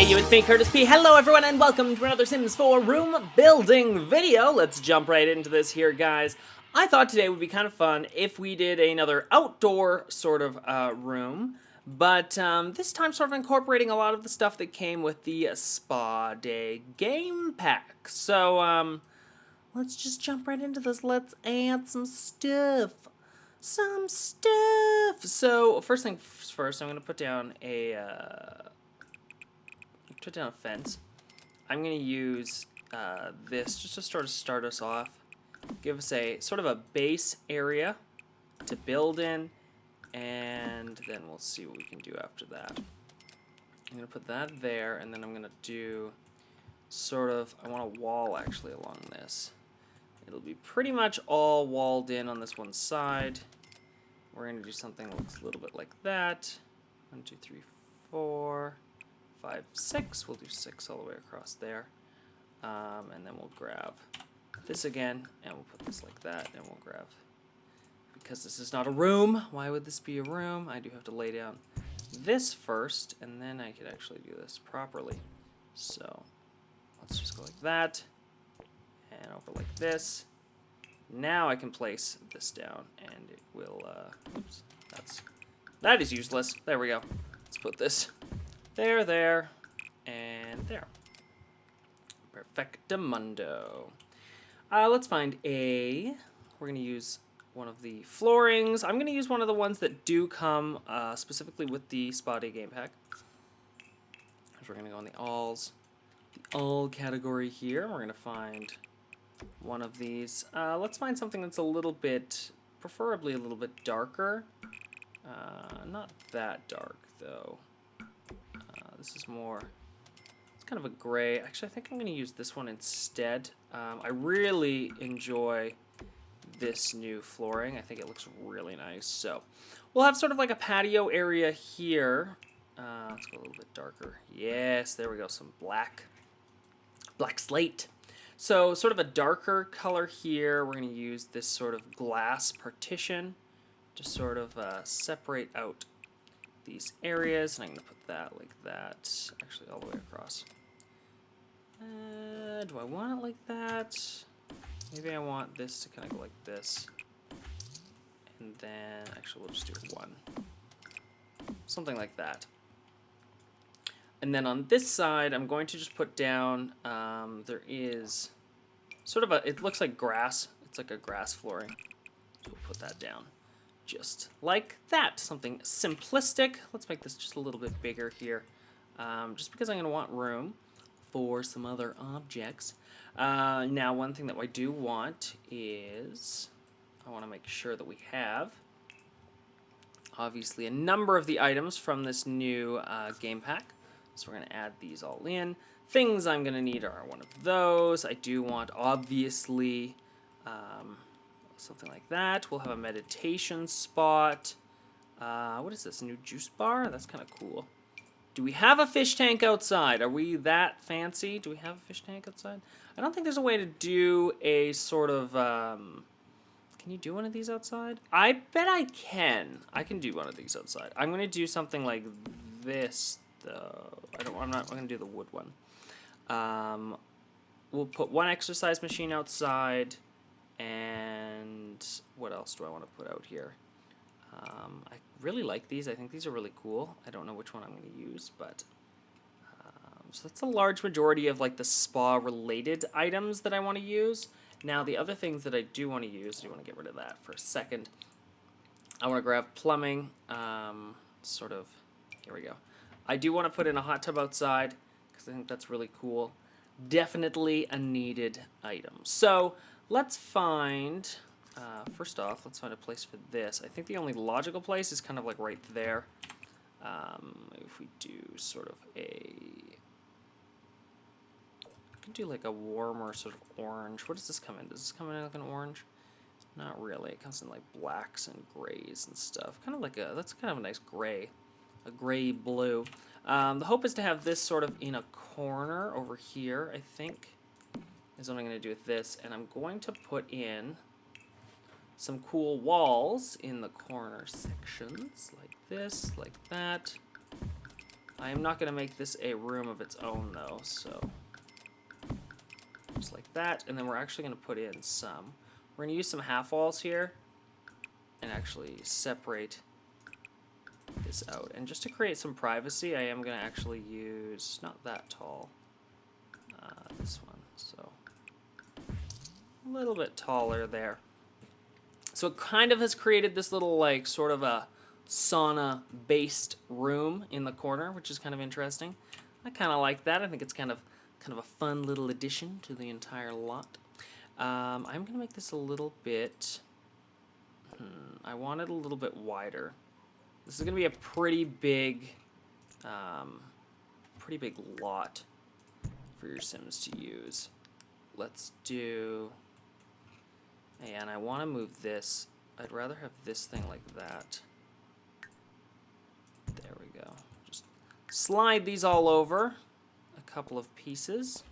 you, it's me, Curtis P. Hello everyone and welcome to another Sims 4 room building video. Let's jump right into this here, guys. I thought today would be kind of fun if we did another outdoor sort of room, but this time sort of incorporating a lot of the stuff that came with the Spa Day game pack. So, let's just jump right into this. Let's add some stuff. So, first thing first, I'm going to put down a fence. I'm going to use this just to sort of start us off. Give us a sort of a base area to build in, and then we'll see what we can do after that. I'm going to put that there, and then I'm going to do sort of, I want a wall actually along this. It'll be pretty much all walled in on this one side. We're going to do something that looks a little bit like that. 1, 2, 3, 4, 5, 6. We'll do 6 all the way across there. And then we'll grab this again, and we'll put this like that, and we'll grab, because this is not a room, why would this be a room? I do have to lay down this first, and then I could actually do this properly. So let's just go like that, and over like this. Now I can place this down, and it will, oops, that is useless. There we go. Let's put this there, and there. Perfectamundo. Let's find we're going to use one of the floorings. I'm going to use one of the ones that do come specifically with the Spa Day game pack. So we're going to go in the all category here. We're going to find one of these. Let's find something that's a little bit, preferably a little bit darker. Not that dark, though. This is more, it's kind of a gray. Actually, I think I'm going to use this one instead. I really enjoy this new flooring. I think it looks really nice. So we'll have sort of like a patio area here. Let's go a little bit darker. Yes, there we go. Some black slate. So sort of a darker color here. We're going to use this sort of glass partition to sort of separate out these areas, and I'm going to put that like that, actually all the way across. Do I want it like that? Maybe I want this to kind of go like this, and then actually we'll just do 1. Something like that. And then on this side, I'm going to just put down, there is sort of it looks like grass. It's like a grass flooring. So we'll put that down. Just like that, something simplistic. Let's make this just a little bit bigger here, just because I'm going to want room for some other objects. Now, one thing that I do want is, I want to make sure that we have, obviously, a number of the items from this new game pack. So we're going to add these all in. Things I'm going to need are one of those. I do want, obviously, something like that. We'll have a meditation spot. What is this, a new juice bar? That's kind of cool. Do we have a fish tank outside? Are we that fancy? Do we have a fish tank outside? I don't think there's a way to do a sort of, can you do one of these outside? I bet I can. I can do one of these outside. I'm going to do something like this, though. I'm going to do the wood one. We'll put one exercise machine outside. And what else do I want to put out here? I really like these. I think these are really cool. I don't know which one I'm going to use, but so that's a large majority of like the spa-related items that I want to use. Now, the other things that I do want to use, I do want to get rid of that for a second. I want to grab plumbing. Sort of, here we go. I do want to put in a hot tub outside because I think that's really cool. Definitely a needed item. So let's find, first off, let's find a place for this. I think the only logical place is kind of like right there. If we do sort of I could do like a warmer sort of orange. What does this come in? Does this come in like an orange? Not really. It comes in like blacks and grays and stuff. Kind of like that's kind of a nice gray. A gray blue. The hope is to have this sort of in a corner over here, I think, is what I'm going to do with this. And I'm going to put in some cool walls in the corner sections, like this, like that. I am not going to make this a room of its own, though, so just like that. And then we're actually going to put in some. We're going to use some half walls here and actually separate this out. And just to create some privacy, I am going to actually use, not that tall, this one. So a little bit taller there. So it kind of has created this little, like, sort of a sauna-based room in the corner, which is kind of interesting. I kind of like that. I think it's kind of a fun little addition to the entire lot. I'm going to make this a little bit... I want it a little bit wider. This is going to be a pretty big lot for your Sims to use. Let's do... And I want to move this. I'd rather have this thing like that. There we go. Just slide these all over a couple of pieces.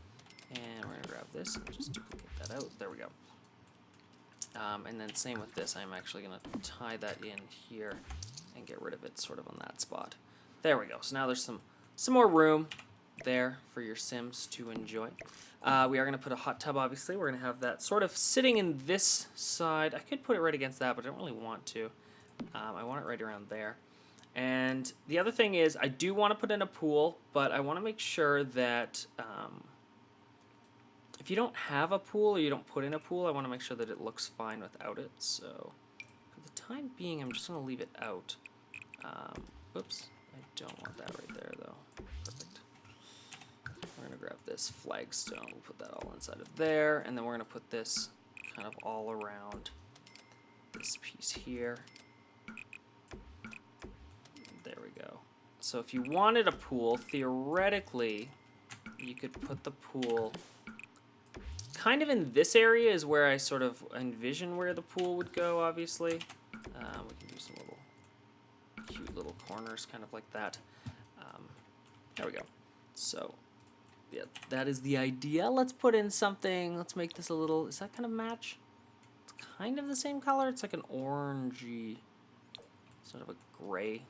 And we're going to grab this and just duplicate that out. There we go. And then same with this. I'm actually going to tie that in here and get rid of it sort of on that spot. There we go. So now there's some more room there for your Sims to enjoy. We are going to put a hot tub, obviously. We're going to have that sort of sitting in this side. I could put it right against that, but I don't really want to. I want it right around there. And the other thing is, I do want to put in a pool, but I want to make sure that if you don't have a pool or you don't put in a pool, I want to make sure that it looks fine without it. So for the time being, I'm just going to leave it out. Oops, I don't want that right there, though. Perfect. We're going to grab this flagstone, we'll put that all inside of there, and then we're going to put this kind of all around this piece here. There we go. So if you wanted a pool, theoretically, you could put the pool kind of in this area is where I sort of envision where the pool would go, obviously. We can do some little cute little corners kind of like that. There we go. So yeah, that is the idea. Let's put in something. Let's make this a little... Is that kind of match? It's kind of the same color. It's like an orangey, sort of a gray.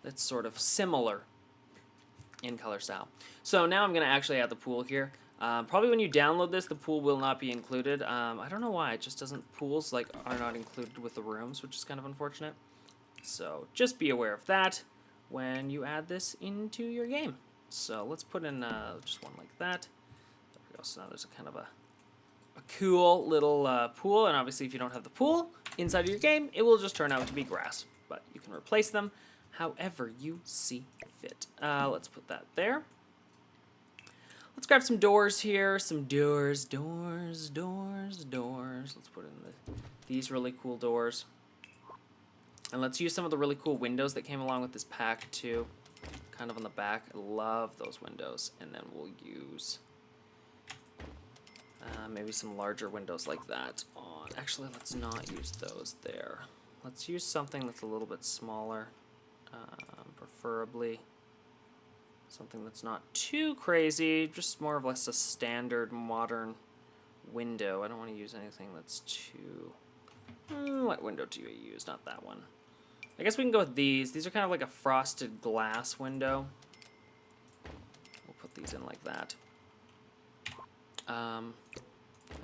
That's sort of similar in color style. So now I'm going to actually add the pool here. Probably when you download this, the pool will not be included. I don't know why. It just doesn't... Pools are not included with the rooms, which is kind of unfortunate. So just be aware of that when you add this into your game. So let's put in just one like that. There we go. So now there's a kind of a cool little pool. And obviously if you don't have the pool inside of your game, it will just turn out to be grass. But you can replace them however you see fit. Let's put that there. Let's grab some doors here. Some doors. Let's put in these really cool doors. And let's use some of the really cool windows that came along with this pack too. Kind of on the back. I love those windows. And then we'll use maybe some larger windows like that on. Actually, let's not use those there. Let's use something that's a little bit smaller, preferably something that's not too crazy, just more of less a standard modern window. I don't want to use anything that's too... what window do you use? Not that one. I guess we can go with these. These are kind of like a frosted glass window. We'll put these in like that. I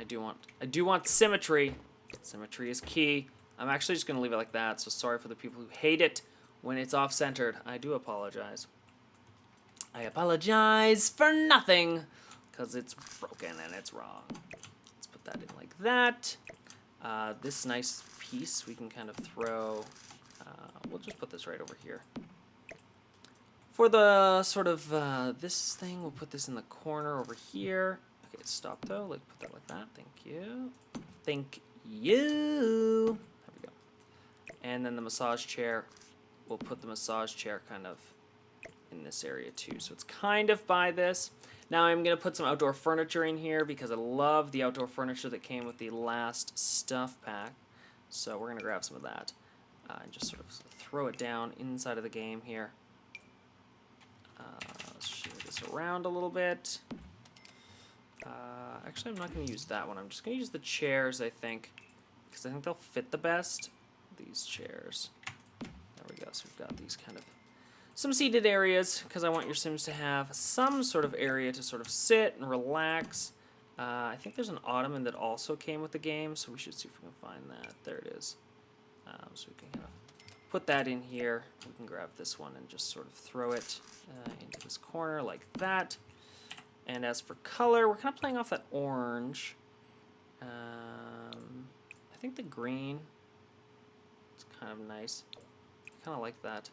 do want symmetry. Symmetry is key. I'm actually just going to leave it like that, so sorry for the people who hate it when it's off-centered. I do apologize. I apologize for nothing, because it's broken and it's wrong. Let's put that in like that. This nice piece we can kind of throw... we'll just put this right over here. For the sort of this thing, we'll put this in the corner over here. Okay, stop though. Like put that like that. Thank you. Thank you. There we go. And then the massage chair. We'll put the massage chair kind of in this area too. So it's kind of by this. Now I'm going to put some outdoor furniture in here because I love the outdoor furniture that came with the last stuff pack. So we're going to grab some of that and just sort of throw it down inside of the game here. Let's shake this around a little bit. Actually, I'm not going to use that one. I'm just going to use the chairs, I think, because I think they'll fit the best. These chairs. There we go. So we've got these kind of some seated areas, because I want your Sims to have some sort of area to sort of sit and relax. I think there's an Ottoman that also came with the game, so we should see if we can find that. There it is. So we can kind of put that in here. We can grab this one and just sort of throw it into this corner like that. And as for color, we're kind of playing off that orange. I think the green is kind of nice. I kind of like that.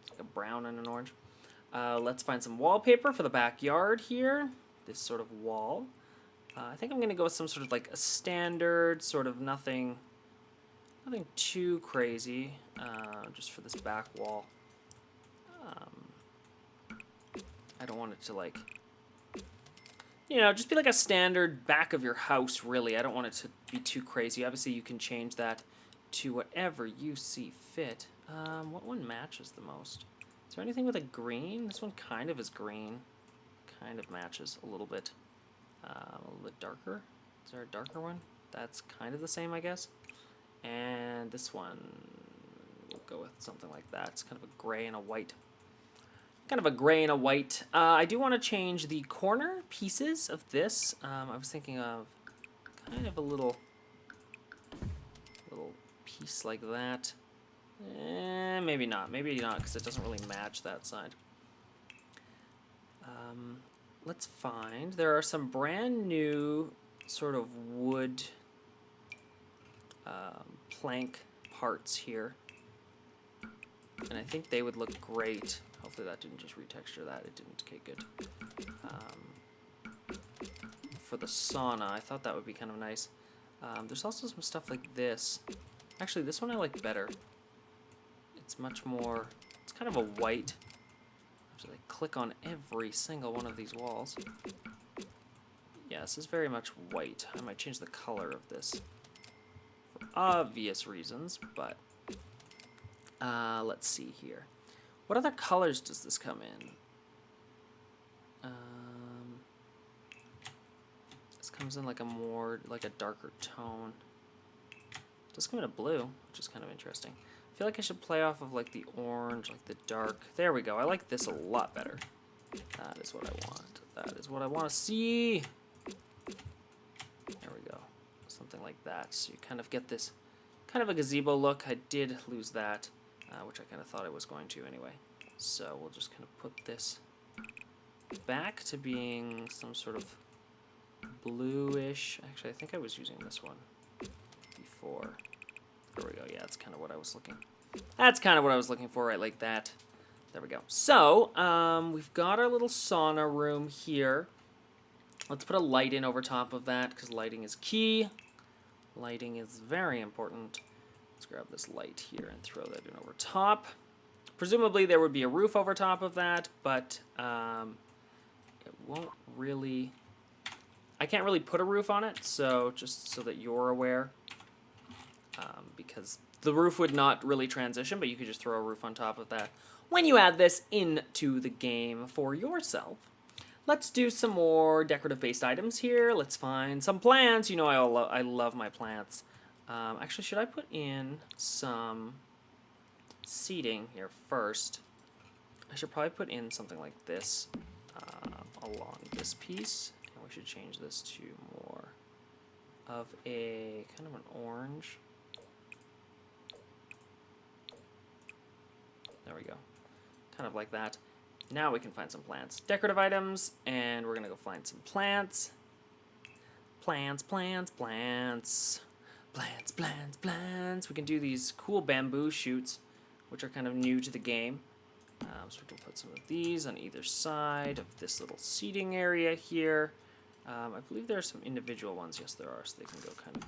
It's like a brown and an orange. Let's find some wallpaper for the backyard here. This sort of wall. I think I'm going to go with some sort of like a standard, sort of nothing too crazy, just for this back wall. I don't want it to like, you know, just be like a standard back of your house, really. I don't want it to be too crazy. Obviously, you can change that to whatever you see fit. What one matches the most? Is there anything with a green? This one kind of is green. Kind of matches a little bit darker. Is there a darker one? That's kind of the same, I guess. And this one, we'll go with something like that. It's kind of a gray and a white. Kind of a gray and a white. I do want to change the corner pieces of this. I was thinking of kind of a little piece like that. Maybe not. Maybe not, because it doesn't really match that side. Let's find. There are some brand new sort of wood plank parts here. And I think they would look great. Hopefully that didn't just retexture that. It didn't. Okay, good. For the sauna, I thought that would be kind of nice. There's also some stuff like this. Actually, this one I like better. It's much more... It's kind of a white. I have to like click on every single one of these walls. Yeah, this is very much white. I might change the color of this for obvious reasons, but let's see here. What other colors does this come in? This comes in like a more, like a darker tone. It does come in a blue, which is kind of interesting. I feel like I should play off of like the orange, like the dark. There we go. I like this a lot better. That is what I want. That is what I want to see. There we go. Something like that. So you kind of get this kind of a gazebo look. I did lose that, which I kind of thought I was going to anyway. So we'll just kind of put this back to being some sort of bluish. Actually, I think I was using this one before. There we go. Yeah, that's kind of what I was looking. That's kind of what I was looking for, right? Like that. There we go. So we've got our little sauna room here. Let's put a light in over top of that because lighting is key. Lighting is very important. Let's grab this light here and throw that in over top. Presumably there would be a roof over top of that, but it won't really... I can't really put a roof on it, so just so that you're aware. Because the roof would not really transition, but you could just throw a roof on top of that when you add this into the game for yourself. Let's do some more decorative-based items here. Let's find some plants. You know I love my plants. Actually, should I put in some seating here first? I should probably put in something like this along this piece. And we should change this to more of a kind of an orange. There we go. Kind of like that. Now we can find some plants. Decorative items, and we're going to go find some plants. Plants, plants, plants. Plants, plants, plants. We can do these cool bamboo shoots, which are kind of new to the game. So we can put some of these on either side of this little seating area here. I believe there are some individual ones. Yes, there are. So they can go kind of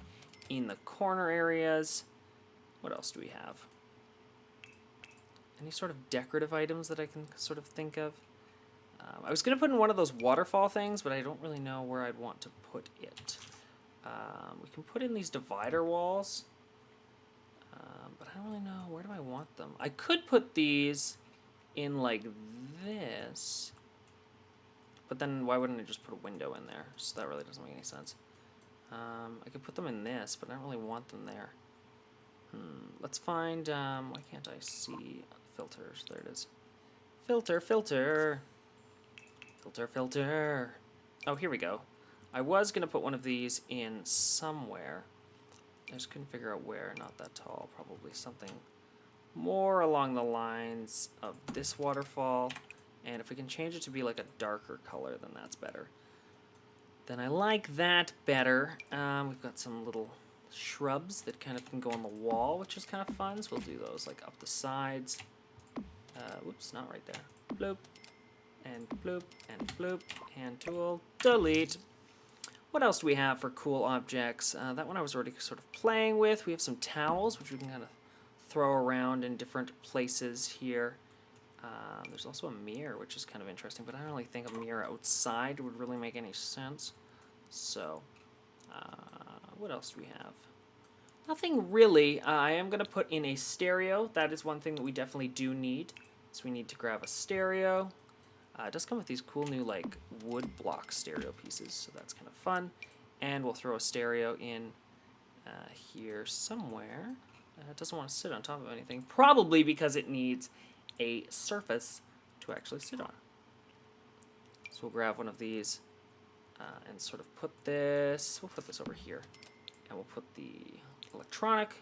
in the corner areas. What else do we have? Any sort of decorative items that I can sort of think of? I was going to put in one of those waterfall things, but I don't really know where I'd want to put it. We can put in these divider walls, but I don't really know. Where do I want them? I could put these in like this, but then why wouldn't I just put a window in there? So that really doesn't make any sense. I could put them in this, but I don't really want them there. Let's find, why can't I see filters. There it is. Filter, filter. Filter, filter. Oh, here we go. I was going to put one of these in somewhere. I just couldn't figure out where. Not that tall. Probably something more along the lines of this waterfall. And if we can change it to be like a darker color, then that's better. Then I like that better. We've got some little shrubs that kind of can go on the wall, which is kind of fun. So we'll do those like up the sides. Whoops, not right there. Bloop, and bloop, and bloop, hand tool, delete. What else do we have for cool objects? That one I was already sort of playing with. We have some towels, which we can kind of throw around in different places here. There's also a mirror, which is kind of interesting, but I don't really think a mirror outside would really make any sense. So, what else do we have? Nothing really. I am going to put in a stereo. That is one thing that we definitely do need. So we need to grab a stereo. It does come with these cool new like wood block stereo pieces, so that's kind of fun. And we'll throw a stereo in here somewhere. It doesn't want to sit on top of anything, probably because it needs a surface to actually sit on. So we'll grab one of these and sort of put this, we'll put this over here, and we'll put the electronic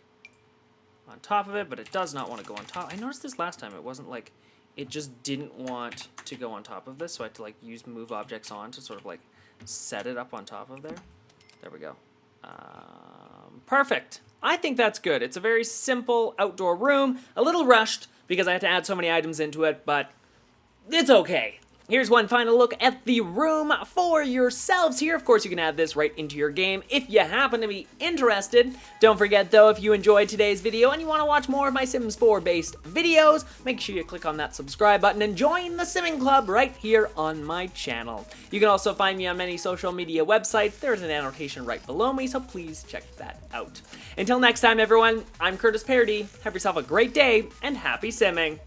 on top of it, but it does not want to go on top. I noticed this last time. It wasn't like, it just didn't want to go on top of this, so I had to like use move objects on to sort of like set it up on top of there. There we go. Perfect. I think that's good. It's a very simple outdoor room, a little rushed because I had to add so many items into it, but it's okay. Here's one final look at the room for yourselves here. Of course, you can add this right into your game if you happen to be interested. Don't forget, though, if you enjoyed today's video and you want to watch more of my Sims 4-based videos, make sure you click on that subscribe button and join the Simming Club right here on my channel. You can also find me on many social media websites. There's an annotation right below me, so please check that out. Until next time, everyone, I'm Paradis. Have yourself a great day, and happy simming!